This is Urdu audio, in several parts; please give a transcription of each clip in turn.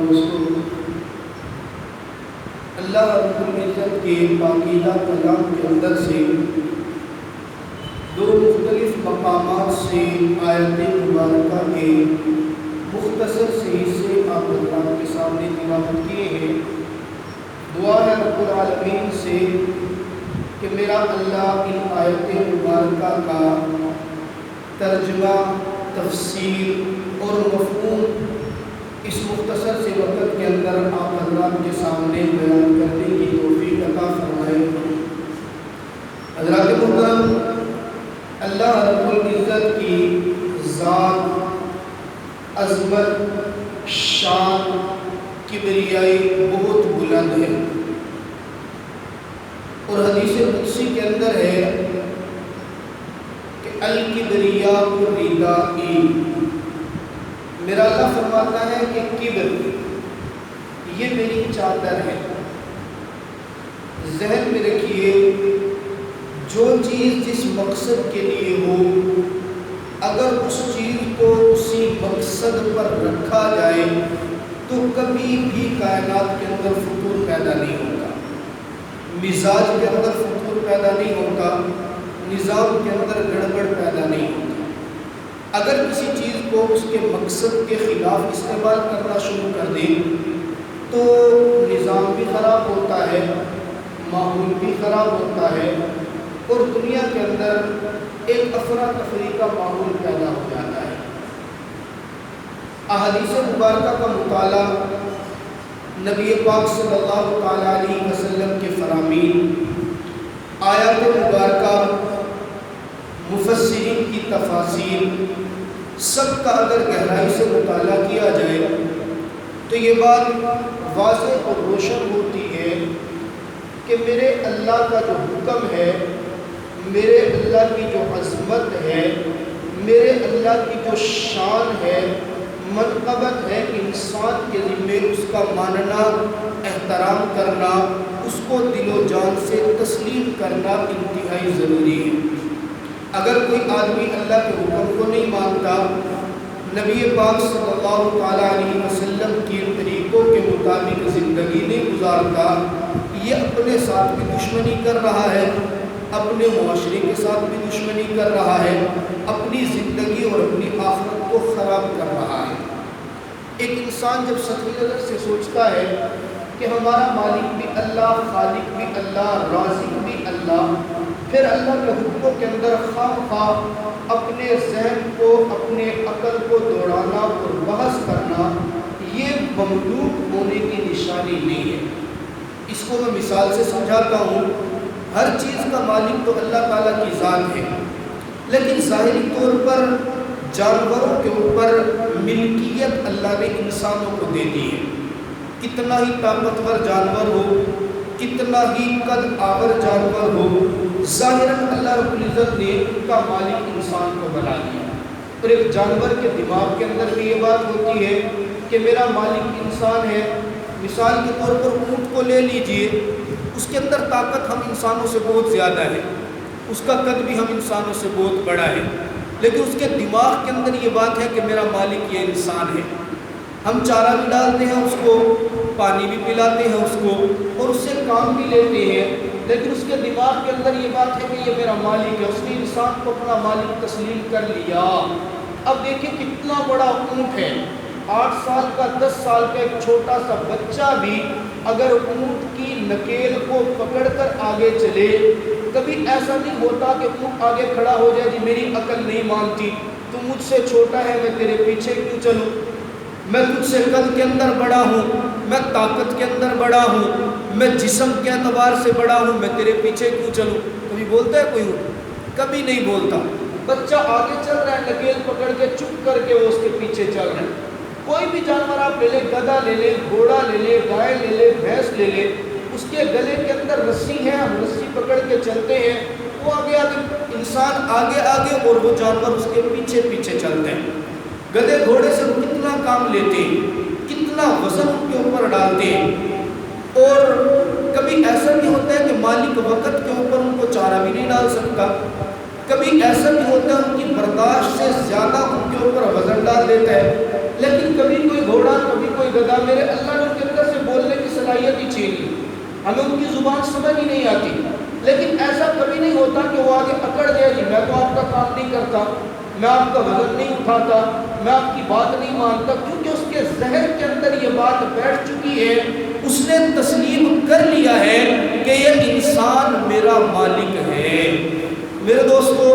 دوستوں، اللہ رب العزت کے پاکیزہ کلام کے اندر سے دو مختلف مقامات سے آیت مبارکہ کے مختصر سے حصے آپ حضرات کے سامنے تلاوت کیے ہیں۔ دعا ہے رب العالمین سے کہ میرا اللہ ان آیت مبارکہ کا ترجمہ، تفسیر اور مفہوم اس مختصر سے وقت کے اندر آپ حضرات کے سامنے بیان کرنے کی توفیق عطا فرمائے۔ حضرات محترم، اللہ رب العزت کی ذات، عظمت، شان، کبریائی بہت بلند ہے، اور حدیث قدسی کے اندر ہے کہ الکبریاء ردائی، میرا اللہ فرماتا ہے کہ کبر یہ میری چادر ہے۔ ذہن میں رکھیے، جو چیز جس مقصد کے لیے ہو، اگر اس چیز کو اسی مقصد پر رکھا جائے تو کبھی بھی کائنات کے اندر فطور پیدا نہیں ہوتا، مزاج کے اندر فطور پیدا نہیں ہوتا، نظام کے اندر گڑبڑ پیدا نہیں ہوتا۔ اگر کسی چیز کو اس کے مقصد کے خلاف استعمال کرنا شروع کر دیں تو نظام بھی خراب ہوتا ہے، ماحول بھی خراب ہوتا ہے، اور دنیا کے اندر ایک افراتفری کا ماحول پیدا ہو جاتا ہے۔ احادیث مبارکہ کا مطالعہ، نبی پاک صلی اللہ تعالیٰ علیہ وسلم کے فرامین، آیات مبارکہ، مفسرین کی تفاسیر، سب کا اگر گہرائی سے مطالعہ کیا جائے تو یہ بات واضح اور روشن ہوتی ہے کہ میرے اللہ کا جو حکم ہے، میرے اللہ کی جو عظمت ہے، میرے اللہ کی جو شان ہے، منقبت ہے، انسان کے ذمے اس کا ماننا، احترام کرنا، اس کو دل و جان سے تسلیم کرنا انتہائی ضروری ہے۔ اگر کوئی آدمی اللہ کے حکم کو نہیں مانتا، نبی پاک صلی اللہ تعالیٰ علیہ وسلم کے طریقوں کے مطابق زندگی نہیں گزارتا، یہ اپنے ساتھ بھی دشمنی کر رہا ہے، اپنے معاشرے کے ساتھ بھی دشمنی کر رہا ہے، اپنی زندگی اور اپنی آخرت کو خراب کر رہا ہے۔ ایک انسان جب سطحی نظر سے سوچتا ہے کہ ہمارا مالک بھی اللہ، خالق بھی اللہ، رازق بھی اللہ، پھر اللہ کے حکموں کے اندر خواہ خواہ اپنے ذہن کو، اپنے عقل کو دوڑانا اور بحث کرنا، یہ مملوک ہونے کی نشانی نہیں ہے۔ اس کو میں مثال سے سمجھاتا ہوں۔ ہر چیز کا مالک تو اللہ تعالیٰ کی ذات ہے، لیکن ظاہری طور پر جانوروں کے اوپر ملکیت اللہ نے انسانوں کو دے دی ہے۔ کتنا ہی طاقتور جانور ہو، کتنا ہی قد آور جانور ہو، ظاہراً اللہ رب العزت نے ان کا مالک انسان کو بنا دیا۔ اور ایک جانور کے دماغ کے اندر بھی یہ بات ہوتی ہے کہ میرا مالک انسان ہے۔ مثال کے طور پر اونٹ کو لے لیجئے، اس کے اندر طاقت ہم انسانوں سے بہت زیادہ ہے، اس کا قد بھی ہم انسانوں سے بہت بڑا ہے، لیکن اس کے دماغ کے اندر یہ بات ہے کہ میرا مالک یہ انسان ہے۔ ہم چارہ بھی ڈالتے ہیں اس کو، پانی بھی پلاتے ہیں اس کو، اور اس سے کام بھی لیتے ہیں، لیکن اس کے دماغ کے اندر یہ بات ہے کہ یہ میرا مالک ہے۔ اس نے انسان کو اپنا مالک تسلیم کر لیا۔ اب دیکھیں کتنا بڑا اونٹ ہے، 8 سال کا، 10 سال کا ایک چھوٹا سا بچہ بھی اگر اونٹ کی نکیل کو پکڑ کر آگے چلے، کبھی ایسا نہیں ہوتا کہ اونٹ آگے کھڑا ہو جائے، جی میری عقل نہیں مانتی، تو مجھ سے چھوٹا ہے، میں تیرے پیچھے کیوں چلوں، میں تجھ سے قد کے اندر بڑا ہوں، میں طاقت کے اندر بڑا ہوں، میں جسم کے اعتبار سے بڑا ہوں، میں تیرے پیچھے کیوں چلوں۔ کبھی بولتا ہے کوئی اونٹ؟ کبھی نہیں بولتا۔ بچہ آگے چل رہا ہے، نکیل پکڑ کے چپ کر کے وہ اس کے پیچھے چل رہے ہیں۔ کوئی بھی جانور آپ لے لیں، گدھا لے لیں، گھوڑا لے لیں، گائے لے لیں، بھینس لے لیں، اس کے گلے کے اندر رسی ہے، ہم رسی پکڑ کے چلتے ہیں، وہ آگے آگے، انسان آگے آگے اور وہ جانور اس کے پیچھے پیچھے چلتے ہیں۔ گدھے گھوڑے سے وہ کتنا کام لیتے ہیں، کتنا وزن ان کے اوپر ڈالتے ہیں، اور کبھی ایسا بھی ہوتا ہے کہ مالک وقت کے اوپر ان کو چارہ بھی نہیں ڈال سکتا، کبھی ایسا بھی ہوتا ہے ان کی برداشت سے زیادہ ان کے اوپر وزن ڈال دیتا ہے، لیکن کبھی کوئی گھوڑا کبھی کوئی گدھا، میرے اللہ نے ان کے اندر سے بولنے کی صلاحیت ہی چھین لی، ہمیں ان کی زبان سمجھ ہی نہیں آتی۔ لیکن ایسا کبھی نہیں ہوتا کہ وہ آگے اکڑ جائے، جی میں تو آپ کا کام نہیں کرتا، میں آپ کا وزن نہیں اٹھاتا، میں آپ کی بات نہیں مانتا، کیونکہ اس کے ذہن کے اندر یہ بات بیٹھ چکی ہے، اس نے تسلیم کر لیا ہے کہ یہ انسان میرا مالک ہے۔ میرے دوستو،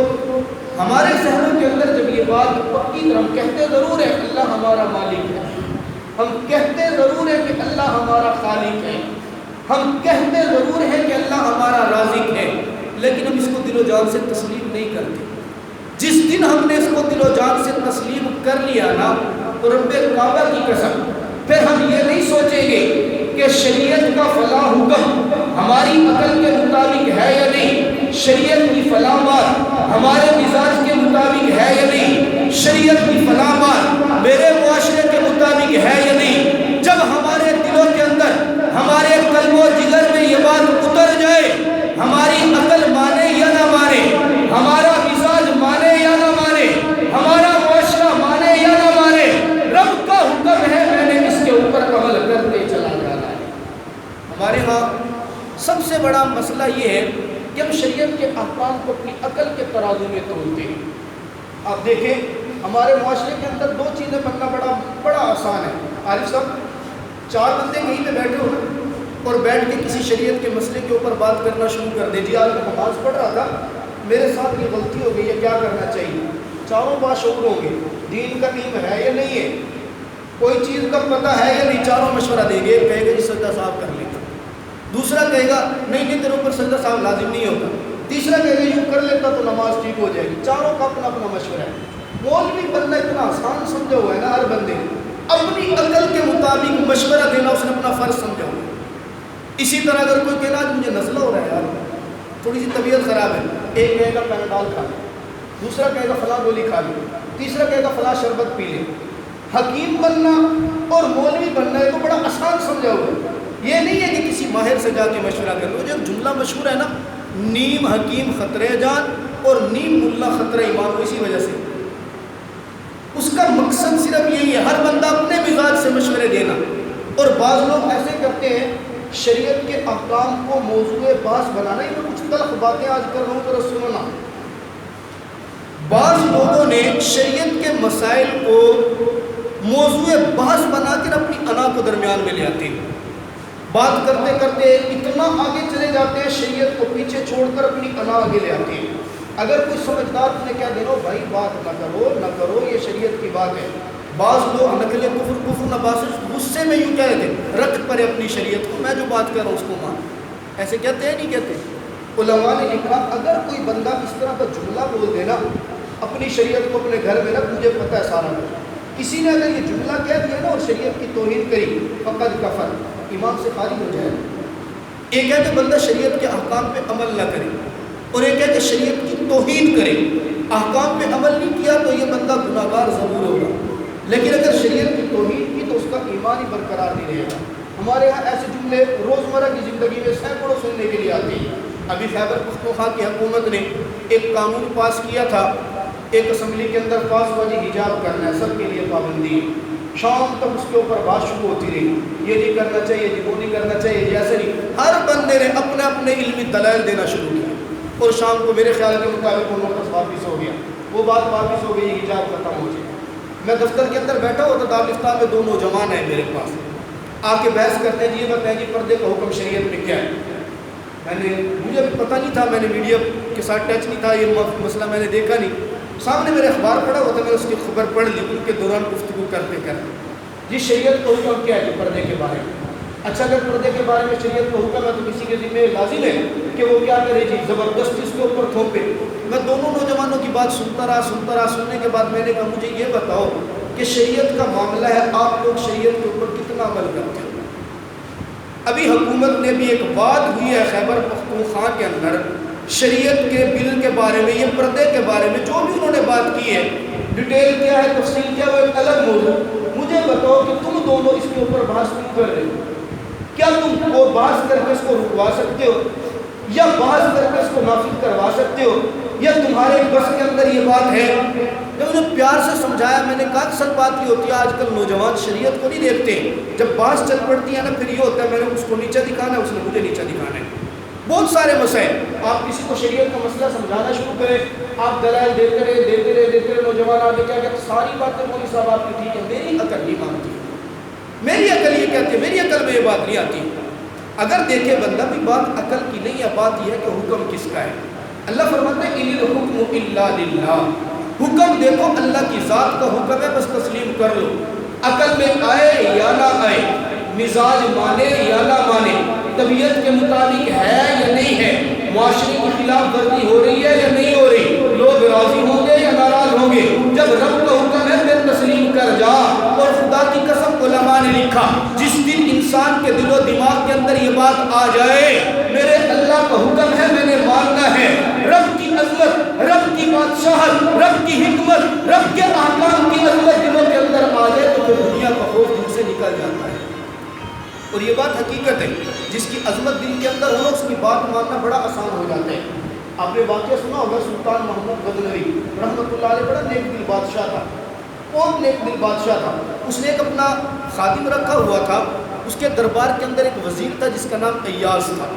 ہمارے ذہنوں کے اندر جب یہ بات پکی طرح، ہم کہتے ضرور ہے اللہ ہمارا مالک ہے، ہم کہتے ضرور ہے کہ اللہ ہمارا خالق ہے، ہم کہتے ضرور ہے کہ اللہ ہمارا رازق ہے، لیکن ہم اس کو دل و جان سے تسلیم نہیں کرتے۔ جس دن ہم نے اس کو دل و جان سے تسلیم کر لیا نا، تو رب کعبہ کی قسم پھر ہم یہ نہیں سوچیں گے کہ شریعت کا فلاں حکم ہماری عقل کے مطابق ہے یا نہیں، شریعت کی فلاں بات ہمارے مزاج کے مطابق ہے یا نہیں، شریعت کی فلاں بات میرے معاشرے کے مطابق ہے یا نہیں۔ جب ہمارے دلوں کے اندر، ہمارے قلب و جگر میں یہ بات اتر جائے، ہماری عقل مانے یا نہ مانے، ہمارا مزاج مانے یا نہ مانے، ہمارا معاشرہ مانے یا نہ مانے، رب کا حکم ہے، میں نے اس کے اوپر عمل کرتے چلا جانا ہے۔ ہمارے ہاں سب سے بڑا مسئلہ یہ ہے کہ ہم شریعت کے احکام کو اپنی عقل کے ترازو میں تولتے ہیں۔ آپ دیکھیں ہمارے معاشرے کے اندر دو چیزیں بننا بڑا آسان ہے۔ عارف صاحب، چار بندے کہیں پہ بیٹھے ہو اور بیٹھ کے کسی شریعت کے مسئلے کے اوپر بات کرنا شروع کر دے، جی آج میں نماز پڑھ رہا تھا، میرے ساتھ یہ غلطی ہو گئی ہے، کیا کرنا چاہیے؟ چاروں باشعور ہوں گے، دین کا علم ہے یا نہیں ہے، کوئی چیز کا پتہ ہے یا نہیں، چاروں مشورہ دیں گے۔ ایک کہے گا جی سجدہ صاحب کر لیں گے، دوسرا کہے گا نہیں تیرے اوپر سجدہ صاحب لازم نہیں ہوتا، تیسرا کہے گا یوں کر لیتا تو نماز ٹھیک ہو جائے گی۔ چاروں کا اپنا اپنا مشورہ ہے۔ مولوی بندہ اتنا آسان سمجھا ہوا ہے نا، ہر بندے اپنی عقل کے مطابق مشورہ دینا اس نے اپنا فرض سمجھا ہوا ہے۔ اسی طرح اگر کوئی کہنا مجھے نزلہ ہو رہا ہے یار، تھوڑی سی طبیعت خراب ہے، ایک کہے گا پیناڈول کھا لے، دوسرا کہے گا فلاں گولی کھا لے، تیسرا کہے گا فلاں شربت پی لے۔ حکیم بننا اور مولوی بننا ہے تو بڑا آسان سمجھا ہوا ہے۔ یہ نہیں ہے کہ کسی ماہر سے جا کے مشورہ کر لو۔ جو جملہ مشہور ہے نا، نیم حکیم خطرہ جان اور نیم ملا خطرہ ایمان، اسی وجہ سے اس کا مقصد صرف یہی ہے، ہر بندہ اپنے مزاج سے مشورے دینا۔ اور بعض لوگ ایسے کرتے ہیں، شریعت کے احکام کو موضوع بحث بنانا۔ یہ میں کچھ تلخ باتیں آج کر رہا ہوں، ذرا سننا۔ بعض لوگوں نے شریعت کے مسائل کو موضوع بحث بنا کر اپنی انا کو درمیان میں لے آتے ہیں، بات کرتے کرتے اتنا آگے چلے جاتے ہیں، شریعت کو پیچھے چھوڑ کر اپنی انا آگے لے آتے ہیں۔ اگر کوئی سمجھدار نے کیا دینا بھائی بات نہ کرو، یہ شریعت کی بات ہے۔ بعض لوگ نقل کفر نباس غصے میں یوں کہہ رہے تھے، رکھ پڑے اپنی شریعت کو، میں جو بات کر رہا ہوں اس کو مان۔ ایسے کہتے ہیں نہیں کہتے؟ علماء نے لکھا اگر کوئی بندہ اس طرح کا جملہ بول دینا، اپنی شریعت کو اپنے گھر میں رکھ، مجھے پتہ ہے سارا کچھ، کسی نے اگر یہ جملہ کہہ دیا نا اور شریعت کی توہین کری، فقط کفر، ایمان سے خارج ہو جائے۔ ایک ہے کہ بندہ شریعت کے احکام پہ عمل نہ کرے، اور ایک ہے کہ شریعت کی توہین کرے۔ احکام پہ عمل نہیں کیا تو یہ بندہ گناہ گار ضرور ہوگا، لیکن اگر شریعت کی توہین کی تو اس کا ایمان ہی برقرار نہیں رہے گا۔ ہمارے ہاں ایسے جملے روزمرہ کی زندگی میں سینکڑوں سننے کے لیے آتے ہیں۔ ابھی خیبر پختونخوا کی حکومت نے ایک قانون پاس کیا تھا، ایک اسمبلی کے اندر پاس ہوا جی حجاب کرنا ہے، سب کے لیے پابندی۔ شام تک اس کے اوپر بات شروع ہوتی رہی، یہ نہیں کرنا چاہیے جی، وہ نہیں کرنا چاہیے جی، ایسے نہیں۔ ہر بندے نے اپنے اپنے علمی دلائل دینا شروع کیا، اور شام کو میرے خیال کے مطابق وہ نوٹس واپس ہو گیا، وہ بات واپس ہو گئی، حجاب ختم ہو جائے۔ میں دفتر کے اندر بیٹھا ہوا تھا، دارالفتہ میں دو نوجوان ہیں میرے پاس، آ کے بحث کرتے ہیں جی یہ بتائیں جی پردے کا حکم شریعت میں کیا ہے۔ مجھے پتہ نہیں تھا، میں نے میڈیا کے ساتھ ٹچ نہیں تھا، یہ مسئلہ میں نے دیکھا نہیں۔ سامنے میرے اخبار پڑھا ہوا تھا، میں نے اس کی خبر پڑھ لی، ان کے دوران گفتگو کرتے کرتے جی شریعت کا حکم کیا ہے جی پردے کے بارے میں۔ اچھا اگر پردے کے بارے میں شریعت کا حکم ہے تو کسی کے ذمہ لازم ہے کہ وہ کیا کرے جی، زبردستی اس کے اوپر تھوپے۔ میں دونوں نوجوانوں کی بات سنتا رہا، سننے کے بعد میں نے کہا مجھے یہ بتاؤ کہ شریعت کا معاملہ ہے، آپ لوگ شریعت کے اوپر کتنا عمل کرتے ہیں؟ ابھی حکومت نے بھی ایک بات ہوئی ہے خیبر پختونخوا کے اندر شریعت کے بل کے بارے میں، یہ پردے کے بارے میں جو بھی انہوں نے بات کی ہے، ڈیٹیل کیا ہے، تفصیل کیا ہے، وہ ایک الگ موضوع۔ مجھے بتاؤ کہ تم دونوں اس کے اوپر بحث کیوں کر رہے ہو؟ کیا تم وہ بحث کر کے اس کو رکوا سکتے ہو، یا بحث کر کے اس کو نافذ کروا سکتے ہو، یا تمہارے بس کے اندر یہ بات ہے جب انہیں پیار سے سمجھایا میں نے کہا کہ سچ بات یہ ہوتی ہے آج کل نوجوان شریعت کو نہیں دیکھتے، جب بات چل پڑتی ہے نا پھر یہ ہوتا ہے میں نے اس کو نیچا دکھانا ہے، اس نے مجھے نیچا دکھانا ہے۔ بہت سارے مسائل آپ کسی کو شریعت کا مسئلہ سمجھانا شروع کریں، آپ دلائل دیتے رہے نوجوان آگے کیا کہتے ساری باتیں مولوی صاحب آپ کی ٹھیک ہے، میری عقل نہیں مانتی، میری عقل یہ کہتی ہے، میری عقل میں یہ بات نہیں آتی۔ اگر دیکھے بندہ بھی بات عقل کی نہیں ہے، بات یہ ہے کہ حکم کس کا ہے۔ اللہ فرماتا ہے ان الحکم الا للہ، حکم دیکھو اللہ کی ذات کا حکم ہے، بس تسلیم کر لو، عقل میں آئے یا نہ آئے، مزاج مانے یا نہ مانے، طبیعت کے مطابق ہے یا نہیں ہے، معاشرے کی خلاف ورزی ہو رہی ہے یا نہیں ہو رہی، لوگ راضی ہوں گے یا ناراض ہوں گے، جب رب کا حکم ہے پھر تسلیم کر جا۔ اور خدا کی قسم علماء نے لکھا جس دن انسان کے دل و دماغ کے اندر یہ بات آ جائے میرے اللہ کا حکم ہے میں نے ماننا ہے، رب کی عظمت، رب کی بادشاہت، رب کی حکمت، رب کے احکام کی عظمت دلوں کے اندر آ جائے تو پھر دنیا کا خوف دل سے نکل جاتا ہے۔ اور یہ بات حقیقت ہے، جس کی عظمت دل کے اندر ہو اس کی بات ماننا بڑا آسان ہو جاتا ہے۔ آپ نے واقعہ سنا ہوگا سلطان محمود غزنوی رحمۃ اللہ علیہ، بڑا نیک دل بادشاہ تھا، بہت نیک دل بادشاہ تھا۔ اس نے ایک اپنا خادم رکھا ہوا تھا، اس کے دربار کے اندر ایک وزیر تھا جس کا نام ایاز تھا۔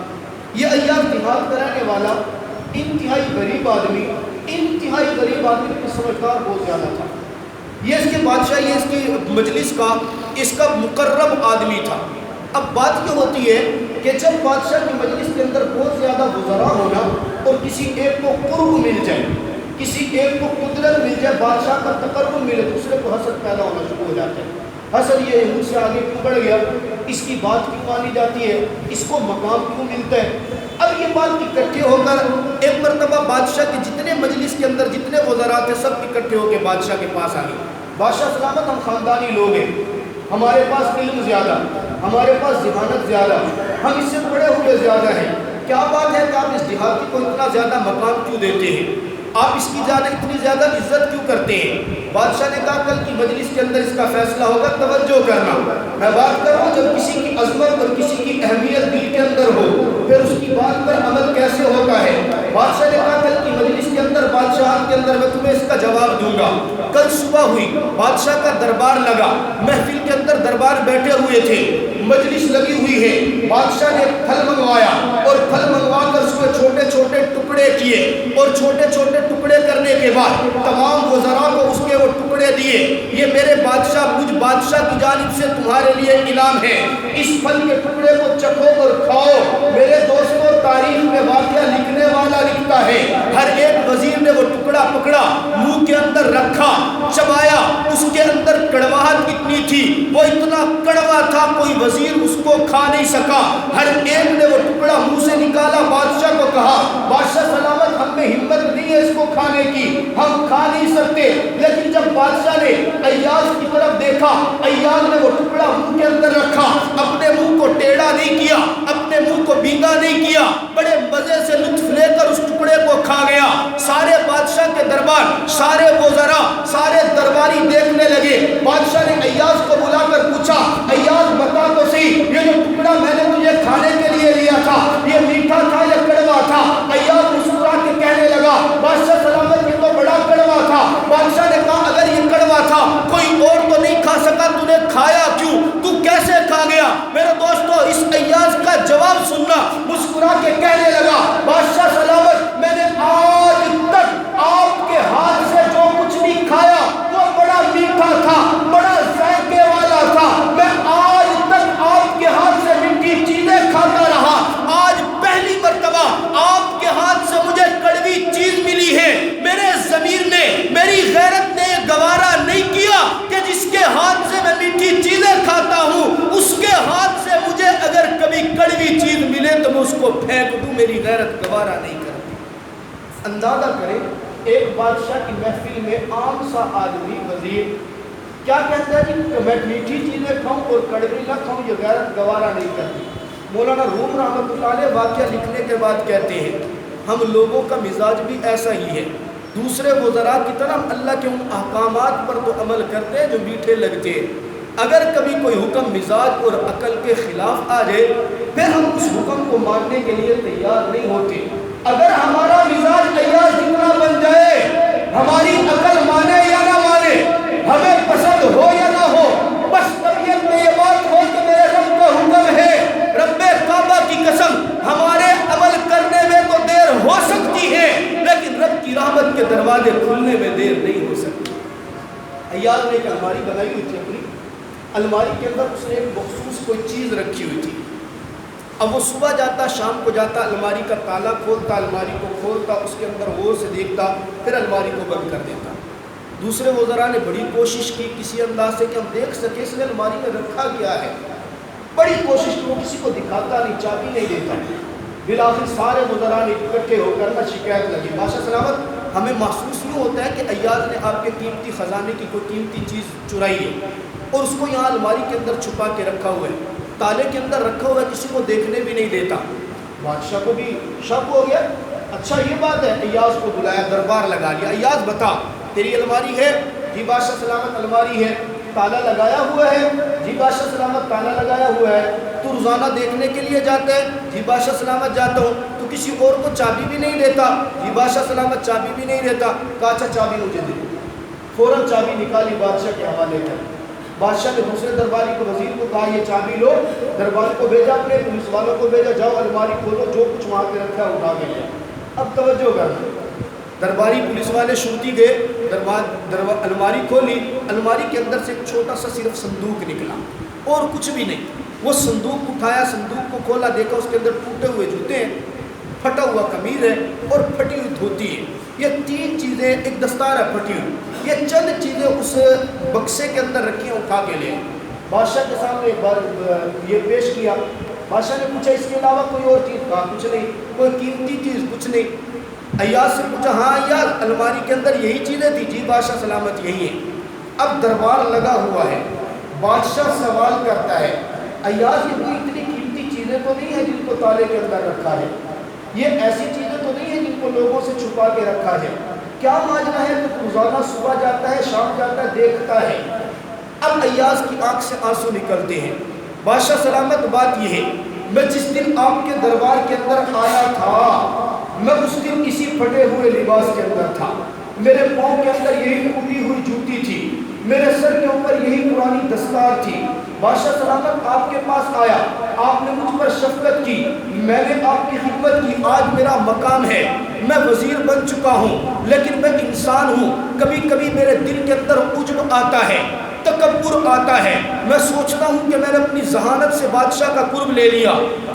یہ ایاز جہاد کرانے والا انتہائی غریب آدمی کی سمجھدار بہت زیادہ تھا، یہ اس کے بادشاہ، یہ اس کی مجلس کا، اس کا مقرب آدمی تھا۔ اب بات یہ ہوتی ہے کہ جب بادشاہ کی مجلس کے اندر بہت زیادہ وزراء ہونا اور کسی ایک کو قرب مل جائے، کسی ایک کو قدرت مل جائے، بادشاہ کا تقرب ملے، دوسرے کو حسد پیدا ہونا شروع ہو جاتا ہے۔ حسد یہ مجھ سے آگے کیوں بڑھ گیا، اس کی بات کیوں مانی جاتی ہے، اس کو مقام کیوں ملتا ہے۔ اب یہ بات اکٹھے ہو کر ایک مرتبہ بادشاہ کے جتنے مجلس کے اندر جتنے وزراء تھے سب اکٹھے ہو کے بادشاہ کے پاس آ گئے۔ بادشاہ سلامت، ہم خاندانی لوگ ہیں، ہمارے پاس علم زیادہ، ہمارے پاس ذہانت زیادہ، ہم اس سے بڑے ہوئے زیادہ ہیں، کیا بات ہے کہ آپ اس دیہاتی کو اتنا زیادہ مقام کیوں دیتے ہیں، آپ اس کی اتنی زیادہ عزت کیوں کرتے ہیں۔ بادشاہ نے کہا کل کی مجلس کے اندر اس کا فیصلہ ہوگا، توجہ کرنا، میں بات کر رہا ہوں جب کسی کی عظمت اور کسی کی اہمیت دل کے اندر ہو پھر اس کی بات پر عمل کیسے ہوتا ہے۔ بادشاہ نے کہا کل کی مجلس کے اندر، بادشاہت کے اندر میں تمہیں اس کا جواب دوں گا۔ کل صبح ہوئی، بادشاہ کا دربار لگا، محفل کے اندر دربار بیٹھے ہوئے تھے، مجلس لگی ہوئی ہے، بادشاہ نے پھل منگوایا اور پھل منگوا کر اس کو چھوٹے چھوٹے ٹکڑے کیے اور چھوٹے چھوٹے ٹکڑے کرنے کے بعد تمام وزراء کو اس کے وہ ٹکڑے دیے، یہ میرے بادشاہ، مجھ بادشاہ کی جانب سے تمہارے لیے انعام ہے، اس پھل کے ٹکڑے کو چکھو اور کھاؤ۔ میرے دوستوں، تاریخ میں واقعہ لکھنے والا لکھتا ہے ہر ایک وزیر نے وہ ٹکڑا پکڑا، منہ کے اندر رکھا، چبایا، اس کے اندر کڑواہٹ کتنی تھی، وہ اتنا کڑوا تھا کوئی وزیر اس کو کھا نہیں سکا۔ ہر ایک نے وہ ٹکڑا منہ سے نکالا، بادشاہ کو کہا بادشاہ سلامت، ہم میں ہمت نہیں ہے اس کو کھانے کی، ہم کھا نہیں سکتے۔ لیکن جب بادشاہ نے ایاز کی طرف دیکھا، ایاز نے وہ ٹکڑا منہ کے اندر رکھا، اپنے منہ کو ٹیڑھا نہیں کیا، اپنے منہ کو بینگا نہیں کیا، بڑے مزے سے لطف لے کر اس ٹکڑے کو کھا گیا۔ سارے بادشاہ کے دربار، سارے وزراء، سارے درباری دیکھنے لگے۔ بادشاہ نے ایاز کو بلا کر پوچھا ایاز بتا تو صحیح، یہ جو ٹکڑا میں نے تجھے کھانے کے لیے لیا تھا یہ میٹھا تھا یا کڑوا تھا؟ ایاز مسکرا کے کہنے لگا بادشاہ سلامت یہ تو بڑا کڑوا تھا۔ بادشاہ نے کہا اگر یہ کڑوا تھا کوئی اور تو نہیں کھا سکا، تو نے کھایا کیوں، تو کیسے کھا گیا؟ میرے دوستو اس ایاز کا جواب سننا، مسکرا کے کہنے لگا بادشاہ سلامت میں نے آج تک آپ کے ہاتھ سے جو کچھ بھی کھایا وہ بڑا میٹھا تھا، بڑا ذائقے والا تھا، میں آج تک آپ کے ہاتھ سے میٹھی چیزیں کھاتا رہا، آج پہلی مرتبہ آپ کے ہاتھ سے مجھے کڑوی چیز ملی ہے۔ میرے ضمیر نے، میری غیرت نے گوارا نہیں کیا کہ جس کے ہاتھ سے میں میٹھی چیزیں کھاتا ہوں اس کے ہاتھ سے مجھے اگر کبھی کڑوی چیز ملے تو میں اس کو پھینک دوں، میری غیرت گوارا نہیں کرتی۔ اندازہ کریں ایک بادشاہ کی محفل میں عام سا آدمی وزیر کیا کہتا ہے کہ میں میٹھی چیزیں کھاؤں اور کڑوی نہ کھاؤں، یہ غیرت گوارا نہیں کرتی۔ مولانا روم رحمۃ اللہ علیہ واقعہ لکھنے کے بعد کہتے ہیں ہم لوگوں کا مزاج بھی ایسا ہی ہے، دوسرے وزراء کی طرح ہم اللہ کے ان احکامات پر تو عمل کرتے ہیں جو میٹھے لگتے ہیں، اگر کبھی کوئی حکم مزاج اور عقل کے خلاف آ جائے پھر ہم اس حکم کو ماننے کے لیے تیار نہیں ہوتے۔ اگر ہمارا مزاج ایاز جتنا بن جائے، ہماری عقل مانے یا ہمیں پسند ہو یا نہ ہو، بس طبیعت میں یہ بات ہو کہ میرے رب کا حکم ہے، رب کعبہ کی قسم ہمارے عمل کرنے میں تو دیر ہو سکتی ہے لیکن رب کی رحمت کے دروازے کھلنے میں دیر نہیں ہو سکتی۔ عیاض نے ایک الماری بنائی ہوئی تھی اپنی، الماری کے اندر اس نے ایک مخصوص کوئی چیز رکھی ہوئی تھی۔ اب وہ صبح جاتا شام کو جاتا، الماری کا تالا کھولتا، الماری کو کھولتا، اس کے اندر غور سے دیکھتا، پھر الماری کو بند کر دیتا۔ دوسرے وزراء نے بڑی کوشش کی کسی انداز سے کہ ہم دیکھ سکیں اس نے الماری میں رکھا کیا ہے، بڑی کوشش کی، وہ کسی کو دکھاتا نہیں، چابی نہیں دیتا۔ بالآخر سارے وزراء نے اکٹھے ہو کر نہ شکایت لگی، بادشاہ سلامت ہمیں محسوس یوں ہوتا ہے کہ عیاض نے آپ کے قیمتی خزانے کی کوئی قیمتی چیز چرائی ہے اور اس کو یہاں الماری کے اندر چھپا کے رکھا ہوا ہے، تالے کے اندر رکھا ہوا ہے، کسی کو دیکھنے بھی نہیں دیتا۔ بادشاہ کو بھی شک ہو گیا، اچھا یہ بات ہے، عیاض کو بلایا، دربار لگا لیا، عیاض بتا تیری الماری ہے؟ جی بادشاہ سلامت الماری ہے۔ تالا لگایا ہوا ہے؟ جی بادشاہ سلامت تالا لگایا ہوا ہے۔ تو روزانہ دیکھنے کے لیے جاتا ہے؟ جی بادشاہ سلامت جاتا ہوں۔ تو کسی اور کو چابی بھی نہیں دیتا؟ جی بادشاہ سلامت چابی بھی نہیں دیتا۔ کہا اچھا چابی مجھے دے۔ فوراً چابی نکالی، بادشاہ کے حوالے کر۔ بادشاہ نے دوسرے درباری کو، وزیر کو کہا یہ چابی لو، دربار کو بھیجا، اپنے پولیس والوں کو بھیجا، جاؤ الماری کھولو، جو کچھ وہاں پہ رکھا ہے اٹھا کے لے۔ اب توجہ کرنا، درباری پولیس والے شرطی گئے، الماری کھولی، الماری کے اندر سے ایک چھوٹا سا صرف صندوق نکلا اور کچھ بھی نہیں۔ وہ صندوق اٹھایا، صندوق کو کھولا، دیکھا اس کے اندر ٹوٹے ہوئے جوتے ہیں، پھٹا ہوا قمیض ہے اور پھٹی ہوئی دھوتی ہے۔ یہ تین چیزیں، ایک دستار ہے پھٹی ہوئی، یہ چند چیزیں اس بکسے کے اندر رکھی ہیں، اٹھا کے لے۔ بادشاہ کے سامنے ایک بار یہ پیش کیا، بادشاہ نے پوچھا اس کے علاوہ کوئی اور چیز؟ کہا کچھ نہیں۔ کوئی قیمتی چیز؟ کچھ نہیں۔ عیاض سے پوچھا ہاں عیاض الماری کے اندر یہی چیزیں تھی؟ جی بادشاہ سلامت یہی ہیں۔ اب دربار لگا ہوا ہے، بادشاہ سوال کرتا ہے عیاض یہ کوئی اتنی قیمتی چیزیں تو نہیں ہیں جن کو تالے کے اندر رکھا ہے؟ یہ ایسی چیزیں تو نہیں ہیں جن کو لوگوں سے چھپا کے رکھا ہے؟ کیا ماجرا ہے؟ تو روزانہ صبح جاتا ہے، شام جاتا ہے، دیکھتا ہے۔ اب عیاض کی آنکھ سے آنسو نکلتے ہیں۔ بادشاہ سلامت بات یہ ہے میں جس دن آپ کے دربار کے اندر آیا تھا میں اس دن اسی پھٹے ہوئے لباس کے اندر تھا، میرے پاؤں کے اندر یہی ٹوٹی ہوئی جوتی تھی، میرے سر کے اوپر یہی پرانی دستار تھی۔ بادشاہ سلامت آپ کے پاس آیا، آپ نے مجھ پر شفقت کی، میں نے آپ کی خدمت کی، آج میرا مقام ہے، میں وزیر بن چکا ہوں، لیکن میں انسان ہوں، کبھی کبھی میرے دل کے اندر عجب آتا ہے، تکبر آتا ہے، میں سوچتا ہوں کہ میں نے اپنی ذہانت سے بادشاہ کا قرب لے لیا،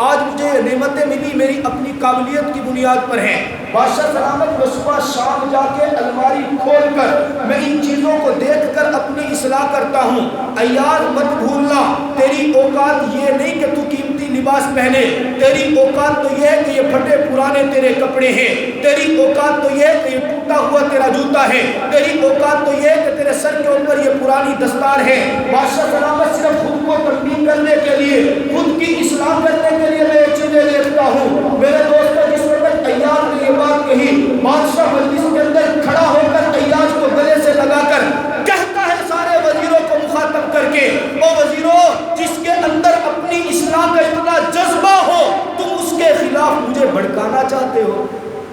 آج مجھے یہ نعمتیں ملی میری اپنی قابلیت کی بنیاد پر ہیں۔ بادشاہ سلامت میں صبح شام جا کے الماری کھول کر میں ان چیزوں کو دیکھ کر اپنی اصلاح کرتا ہوں۔ عیاض مت بھولنا، تیری اوقات یہ نہیں کہ تو قیمتی لباس پہنے، تیری اوقات تو یہ ہے کہ یہ پھٹے پرانے تیرے کپڑے ہیں، تیری اوقات تو یہ ہے کہ یہ ٹوٹا ہوا تیرا جوتا ہے، تیری اوقات تو یہ ہے کہ تیرے سر کے اوپر یہ پرانی دستار ہے۔ بادشاہ سلامت صرف خود کو تنبیہ کرنے کے لیے، خود کی اصلاح کرنے کے لیے میں یہ چیزیں دیکھتا ہوں۔ میرے دوستوں جس وقت عیاض نے یہ بات کہی، بادشاہ مجلس کے اندر کھڑا ہو کر عیاض کو گلے سے لگا کر کہتا ہے سارے وزیروں کو مخاطب کر کے، او وزیروں جس کے اندر اپنی اصلاح کا اتنا جذبہ ہو تم اس کے خلاف مجھے بھڑکانا چاہتے ہو۔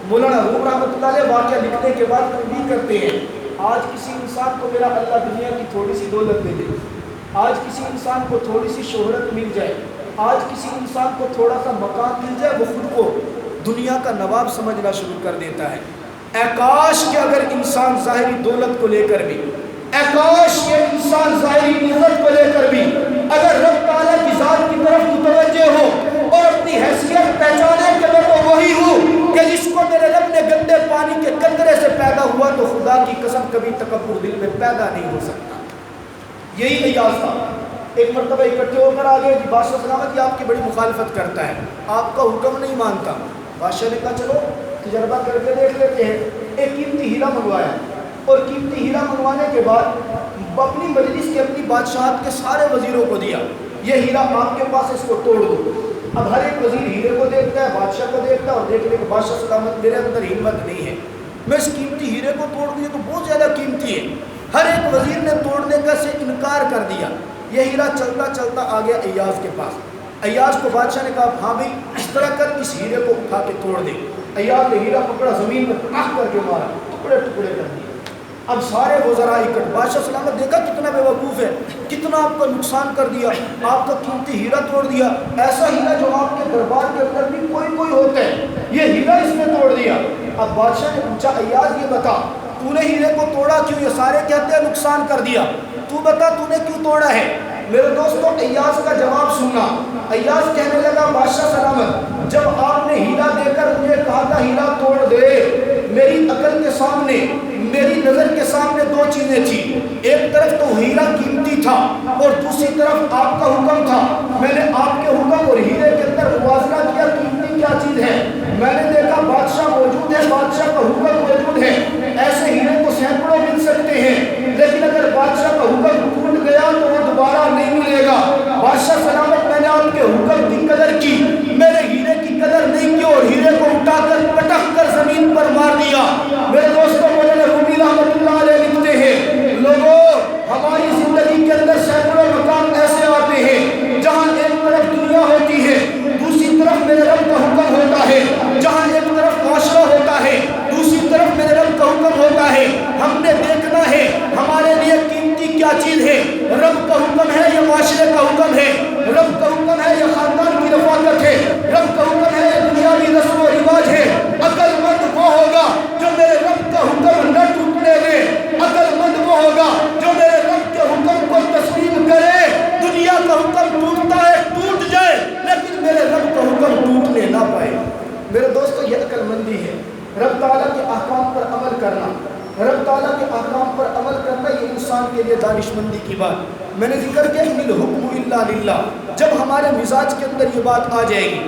مولانا روم رحمۃ اللہ علیہ واقعہ لکھنے کے بعد تنبیہ کرتے ہیں، آج کسی انسان کو میرا اللہ دنیا کی تھوڑی سی دولت دے دے، آج کسی انسان کو تھوڑی سی شہرت مل جائے، آج کسی انسان کو تھوڑا سا مقام مل جائے، وہ خود کو دنیا کا نواب سمجھنا شروع کر دیتا ہے۔ اے کاش کہ اگر انسان ظاہری دولت کو لے کر بھی، اے کاش کہ انسان ظاہری عزت کو لے کر بھی اگر رب تعالیٰ کی ذات کی طرف متوجہ ہو اور اپنی حیثیت پہچانے کہ میں تو وہی ہوں کہ جس کو میرے رب نے گندے پانی کے قطرے سے پیدا ہوا، تو خدا کی قسم کبھی تکبر دل میں پیدا نہیں ہو سکتا۔ یہی عیاض تھا۔ ایک مرتبہ اکٹھے ہو کر آ گئے، بادشاہ سلامت یہ آپ کی بڑی مخالفت کرتا ہے، آپ کا حکم نہیں مانتا۔ بادشاہ نے کہا چلو تجربہ کر کے دیکھ لیتے ہیں۔ ایک قیمتی ہیرا منگوایا اور قیمتی ہیرا منگوانے کے بعد اپنی مجلس کے اپنی بادشاہت کے سارے وزیروں کو دیا، یہ ہیرا آپ کے پاس، اس کو توڑ دو۔ اب ہر ایک وزیر ہیرے کو دیکھتا ہے، بادشاہ کو دیکھتا ہے اور دیکھنے کے بادشاہ سلامت میرے اندر ہمت نہیں ہے، میں اس قیمتی ہیرے کو توڑ دیا تو بہت زیادہ قیمتی ہے۔ ہر ایک وزیر نے توڑنے کا سے انکار کر دیا۔ یہ ہیرا چلتا چلتا آ گیا عیاض کے پاس۔ عیاض کو بادشاہ نے کہا ہاں بھائی اس طرح کر اس ہیرے کو اٹھا کے توڑ دے۔ عیاض نے ہیرا پکڑا، زمین میں آہ کر کے مارا، ٹکڑے ٹکڑے کر دیے۔ اب سارے وزراء اکٹھے، بادشاہ سلامت دیکھا کتنا بے وقوف ہے، کتنا آپ کا نقصان کر دیا، آپ کا قیمتی ہیرا توڑ دیا، ایسا ہیرا جو آپ کے دربار کے اندر بھی کوئی ہوتا ہے، یہ ہیرا اس نے توڑ دیا۔ اب بادشاہ نے پوچھا ایاز یہ بتا تو نے ہیرے کو توڑا کیوں؟ یہ سارے کہتے ہیں نقصان کر دیا، تو بتا تو نے کیوں توڑا ہے؟ میرے دوستوں ایاز کا جواب سننا۔ ایاز کہنے لگا بادشاہ سلامت جب آپ نے ہیرا دے کر مجھے کہا تھا ہیرا توڑ دے، میری عقل کے سامنے، میری نظر کے سامنے دو چیزیں تھیں، ایک طرف تو ہیرا قیمتی تھا اور دوسری طرف آپ کا حکم تھا، میں نے آپ کے حکم اور ہیرے کے اندر موازنہ کیا قیمتی کیا چیز ہے، میں نے دیکھا بادشاہ موجود ہے، بادشاہ کا حکم موجود ہے، ایسے ہیرے تو سینکڑوں مل سکتے ہیں لیکن اگر بادشاہ کا حکم ٹوٹ گیا تو وہ دوبارہ نہیں ملے گا۔ بادشاہ سلامت میں نے آپ کے حکم کی قدر کی، میرے ہیرے کی قدر نہیں کی اور ہیرے کو اٹھا کر پٹک کر زمین پر مار دیا۔ میرے دوستوں مولانا مفتی رحمۃ اللہ علیہ لکھتے ہیں لوگوں ہماری زندگی کے اندر سینکڑوں مقام ایسے آتے ہیں جہاں ایک طرف دنیا ہوتی ہے، دوسری طرف میرے رب کا حکم ہوتا ہے، جہاں ایک طرف معاشرہ ہوتا ہے، دوسری طرف میرے رب کا حکم ہوتا ہے۔ ہم نے دیکھنا ہے ہمارے لیے قیمتی کیا چیز ہے، رب کا حکم ہے یا معاشرے کا حکم ہے، رب کا حکم ہے یا خاندان کی رفاقت ہے، رب کا حکم ہے یا دنیاوی رسم و رواج ہے۔ عقل مند وہ ہوگا جو میرے رب کا حکم نہ ٹوٹنے دے، عقل مند وہ ہوگا جو میرے رب کے حکم کو تسلیم کرے۔ دنیا کا حکم ٹوٹتا ہے ٹوٹ جائے لیکن میرے رب کا حکم ٹوٹنے نہ پائے۔ میرے دوستو یہ عقل مندی ہے، رب تعالیٰ کے احکام پر عمل کرنا، رب تعالیٰ کے احکام پر عمل کرنا یہ انسان کے لیے دانش مندی کی بات۔ میں نے ذکر کیا ان الحکم الا للہ، جب ہمارے مزاج کے اندر یہ بات آ جائے گی،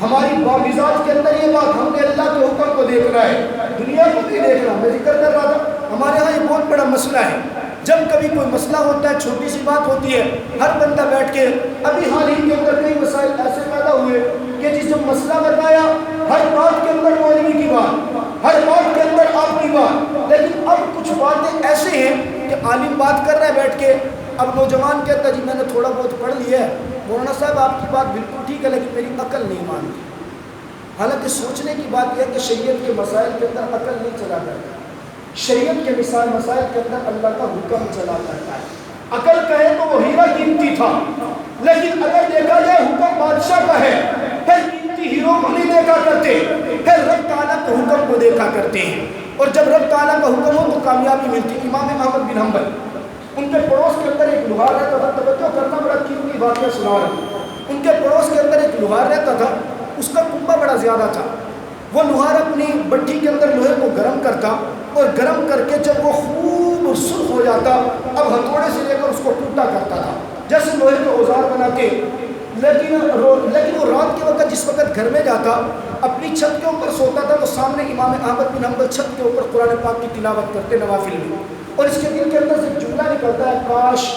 ہماری مزاج کے اندر یہ بات، ہم نے اللہ کے حکم کو دیکھنا ہے، دنیا کو نہیں دیکھنا۔ میں ذکر کر رہا تھا ہمارے ہاں یہ بہت بڑا مسئلہ ہے، جب کبھی کوئی مسئلہ ہوتا ہے چھوٹی سی بات ہوتی ہے ہر بندہ بیٹھ کے، ابھی حال ہی کے اندر کئی مسائل ایسے پیدا ہوئے کہ جب مسئلہ بتایا ہر بات کے اندر مولوی کی بات، ہر بات کے اندر آپ کی بات، لیکن اب کچھ باتیں ایسے ہیں کہ عالم بات کر رہا ہے بیٹھ کے، اب نوجوان کہتا ہے جی میں نے تھوڑا بہت پڑھ لیا ہے، مولانا صاحب آپ کی بات بالکل ٹھیک ہے لیکن میری عقل نہیں مانتی۔ حالانکہ سوچنے کی بات یہ ہے کہ شریعت کے مسائل کے اندر عقل نہیں چلا کرتا، شریعت کے مسائل کے اندر اللہ کا حکم چلا کرتا ہے۔ عقل کہے تو وہ ہیرا قیمتی تھا، لیکن اگر دیکھا جائے حکم بادشاہ کا ہے، پھر قیمتی ہیروں کو نہیں دیکھا کرتے، پھر رب تعالیٰ کے حکم کو دیکھا کرتے ہیں، اور جب رب تعالیٰ کا حکم ہو تو کامیابی ملتی۔ امام احمد بن حنبل ان کے پڑوس کے اندر ایک لوہار رہتا تھا، توجہ کرنا بڑا قیمتی واقعہ سنا رہا ہوں۔ ان کے پڑوس کے اندر ایک لوہار رہتا تھا، اس کا کنبہ بڑا زیادہ تھا، وہ لوہار اپنی بٹھی کے اندر لوہے کو گرم کرتا اور گرم کر کے جب وہ خوب سرخ ہو جاتا اب ہتھوڑے سے لے کر اس کو ٹوٹا کرتا تھا جیسے لوہے کے اوزار بنا کے، لیکن وہ رات کے وقت جس وقت گھر میں جاتا اپنی چھت کے اوپر سوتا تھا تو سامنے امام احمد بن حنبل چھت کے اوپر قرآن پاک کی تلاوت کرتے نوافل میں، اور اس کے دل کے اندر سے جملہ نکلتا ہے کاش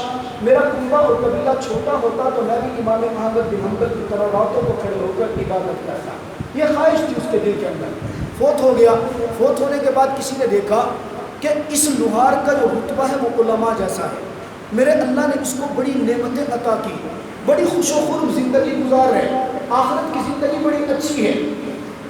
میرا کنبہ اور قبیلہ چھوٹا ہوتا تو میں بھی امام احمد بن حنبل کی طرح راتوں کو کھڑے ہو کر عبادت کرتا۔ یہ خواہش تھی اس کے دل کے اندر۔ فوت ہو گیا، فوت ہونے کے بعد کسی نے دیکھا کہ اس لوہار کا جو رتبہ ہے وہ علماء جیسا ہے، میرے اللہ نے اس کو بڑی نعمتیں عطا کی، بڑی خوش و خرم زندگی گزار رہے، آخرت کی زندگی بڑی اچھی ہے۔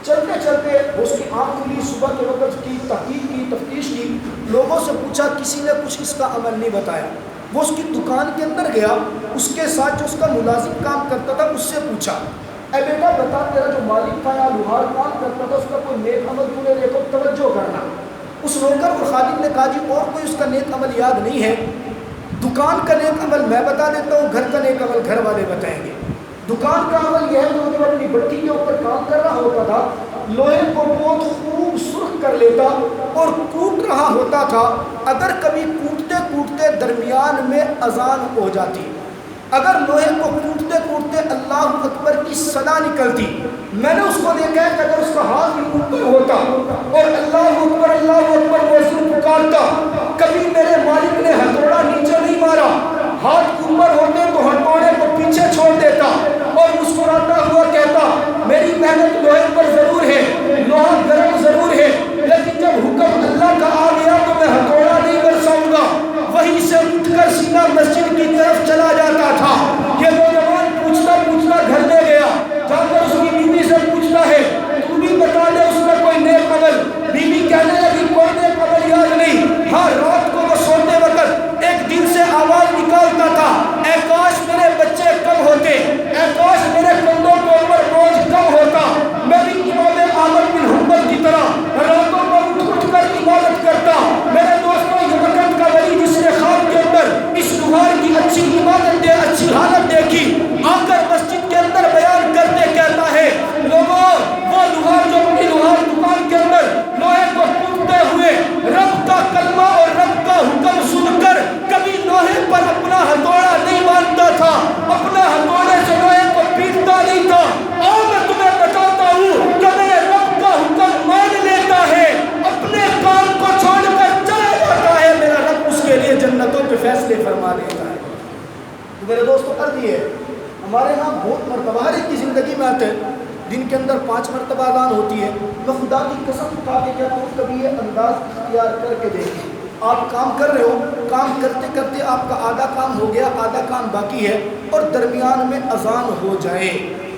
چلتے چلتے اس کی آنکھ کھلی، صبح کے وقت کی تحقیق کی، تفتیش کی، لوگوں سے پوچھا، کسی نے کچھ اس کا عمل نہیں بتایا۔ وہ اس کی دکان کے اندر گیا، اس کے ساتھ جو اس کا ملازم کام کرتا تھا اس سے پوچھا، اے بیٹا بتا تیرا جو مالک تھا یا لوہار کام کرتا تھا اس کا کوئی نیک عمل تو نے دیکھو، توجہ کرنا۔ اس نوکر اور خادم نے کہا جی اور کوئی اس کا نیک عمل یاد نہیں ہے، دکان کا نیک عمل میں بتا دیتا ہوں، گھر کا نیک عمل گھر والے بتائیں گے۔ دکان کا عمل یہ ہے کہ وہ اپنی بٹی کے اوپر کام کر رہا ہوتا تھا، لوہے کو بہت خوب سرخ کر لیتا اور کوٹ رہا ہوتا تھا، اگر کبھی کوٹتے کوٹتے درمیان میں اذان ہو جاتی، اگر لوہے کو کوٹتے کوٹتے اللہ اکبر کی صدا نکلتی، میں نے اس کو دیکھا ہے کہ اگر اس کا ہاتھ بھی اوپر ہوتا اور اللہ اکبر وہ ضرور پکارتا، کبھی میرے مالک نے ہتھوڑا نیچے نہیں مارا، ہاتھ اوپر ہوتے تو ہتھوڑے کو پیچھے چھوڑ دیتا اور مسکراتا ہوا کہتا میری محنت لوہے پر ضرور ہے، لوہا گرم ضرور ہے، لیکن جب حکم اللہ کا آ گیا تو میں ہتھوڑا نہیں برساؤں گا۔ وہیں سے اٹھ کر سیدھا مسجد کی طرف چلا جاتا تھا۔ یہ نوجوان پوچھتا پوچھتا گھر لے گیا، جا کر اس کی بیوی سے پوچھتا ہے تو بھی بتا دے اس میں کوئی نیک عمل۔ بیوی کہنے لگی کوئی نیک عمل یاد نہیں، ہاں رات فرما دیتا ہے۔ تو میرے دوستو عرض یہ ہے، ہمارے ہاں بہت مرتبہ ہر ایک کی زندگی میں آتے ہیں دن کے اندر 5 مرتبہ اذان ہوتی ہے۔ میں خدا کی قسم کھا کے کہتا ہوں کبھی یہ انداز اختیار کر کے دیکھیں، آپ کام کر رہے ہو، کام کرتے کرتے آپ کا آدھا کام ہو گیا، آدھا کام باقی ہے اور درمیان میں اذان ہو جائے،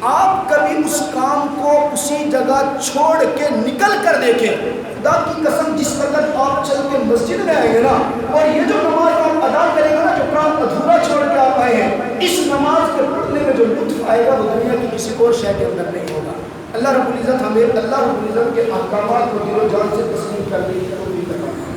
آپ کبھی اس کام کو اسی جگہ چھوڑ کے نکل کر دیکھیں۔ خدا کی قسم جس وقت آپ چل کے مسجد میں آئیں گے نا اور یہ جو نماز آپ ادا کریں گے نا، جو کام ادھورا چھوڑ کے آپ آئے ہیں، اس نماز کے پڑھنے میں جو لطف آئے گا وہ دنیا کی کسی اور شے کے اندر نہیں ہوگا۔ اللہ رب العزت ہمیں اللہ رب العزت کے احکامات کو دل و جان سے تسلیم کرنے کی توفیق عطا فرمائے۔